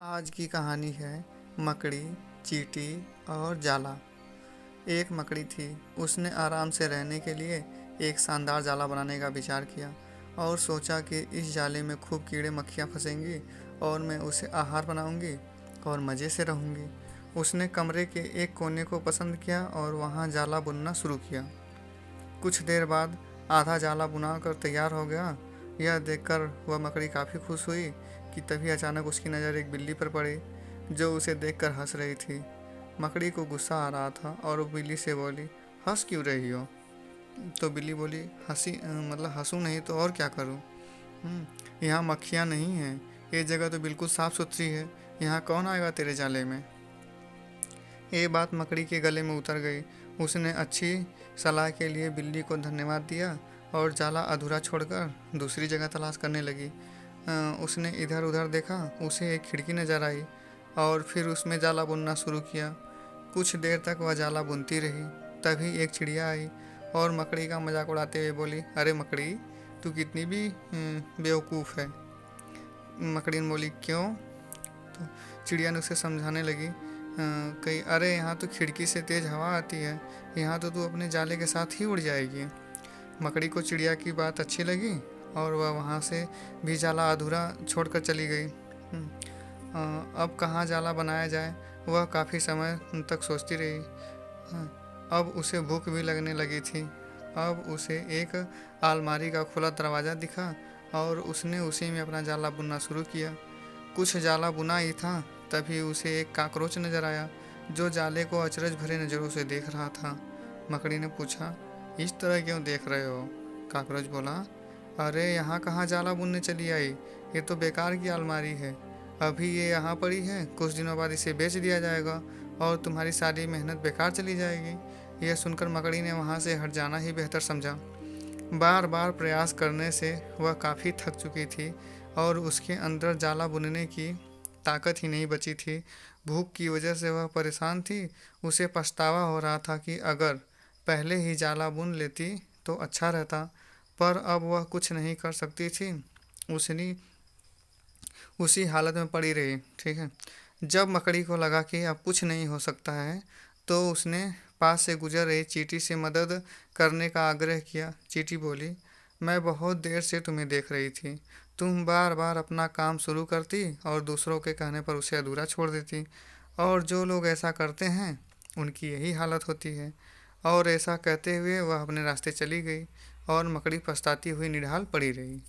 आज की कहानी है मकड़ी, चींटी और जाला। एक मकड़ी थी। उसने आराम से रहने के लिए एक शानदार जाला बनाने का विचार किया और सोचा कि इस जाले में खूब कीड़े मक्खियाँ फंसेंगी और मैं उसे आहार बनाऊंगी और मज़े से रहूंगी। उसने कमरे के एक कोने को पसंद किया और वहाँ जाला बुनना शुरू किया। कुछ देर बाद आधा जाला बुना कर तैयार हो गया। यह देखकर वह मकड़ी काफ़ी खुश हुई कि तभी अचानक उसकी नज़र एक बिल्ली पर पड़ी, जो उसे देखकर हंस रही थी। मकड़ी को गुस्सा आ रहा था और वो बिल्ली से बोली, हंस क्यों रही हो? तो बिल्ली बोली, मतलब हंसूं नहीं तो और क्या करूं? यहाँ मक्खियाँ नहीं हैं। ये जगह तो बिल्कुल साफ़ सुथरी है। यहाँ कौन आएगा तेरे जाले में? ये बात मकड़ी के गले में उतर गई। उसने अच्छी सलाह के लिए बिल्ली को धन्यवाद दिया और जाला अधूरा छोड़कर दूसरी जगह तलाश करने लगी। उसने इधर उधर देखा, उसे एक खिड़की नज़र आई और फिर उसमें जाला बुनना शुरू किया। कुछ देर तक वह जाला बुनती रही। तभी एक चिड़िया आई और मकड़ी का मजाक उड़ाते हुए बोली, अरे मकड़ी, तू कितनी भी बेवकूफ़ है। मकड़ी ने बोली, क्यों? तो चिड़िया ने उसे समझाने लगी, कही, अरे यहाँ तो खिड़की से तेज़ हवा आती है, यहाँ तो तू अपने जाले के साथ ही उड़ जाएगी। मकड़ी को चिड़िया की बात अच्छी लगी और वह वहाँ से भी जाला अधूरा छोड़कर चली गई। अब कहाँ जाला बनाया जाए, वह काफ़ी समय तक सोचती रही। अब उसे भूख भी लगने लगी थी। अब उसे एक अलमारी का खुला दरवाज़ा दिखा और उसने उसी में अपना जाला बुनना शुरू किया। कुछ जाला बुना ही था, तभी उसे एक काकरोच नज़र आया, जो जाले को अचरज भरे नज़रों से देख रहा था। मकड़ी ने पूछा, इस तरह क्यों देख रहे हो? काकरोच बोला, अरे यहाँ कहाँ जाला बुनने चली आई? ये तो बेकार की अलमारी है। अभी ये यहाँ पड़ी है, कुछ दिनों बाद इसे बेच दिया जाएगा और तुम्हारी सारी मेहनत बेकार चली जाएगी। यह सुनकर मकड़ी ने वहाँ से हट जाना ही बेहतर समझा। बार बार प्रयास करने से वह काफ़ी थक चुकी थी और उसके अंदर जाला बुनने की ताकत ही नहीं बची थी। भूख की वजह से वह परेशान थी। उसे पछतावा हो रहा था कि अगर पहले ही जाला बुन लेती तो अच्छा रहता, पर अब वह कुछ नहीं कर सकती थी। उसने उसी हालत में पड़ी रही। ठीक है। जब मकड़ी को लगा कि अब कुछ नहीं हो सकता है, तो उसने पास से गुजर रही चींटी से मदद करने का आग्रह किया। चींटी बोली, मैं बहुत देर से तुम्हें देख रही थी। तुम बार बार अपना काम शुरू करती और दूसरों के कहने पर उसे अधूरा छोड़ देती, और जो लोग ऐसा करते हैं उनकी यही हालत होती है। और ऐसा कहते हुए वह अपने रास्ते चली गई और मकड़ी पछताती हुई निढाल पड़ी रही।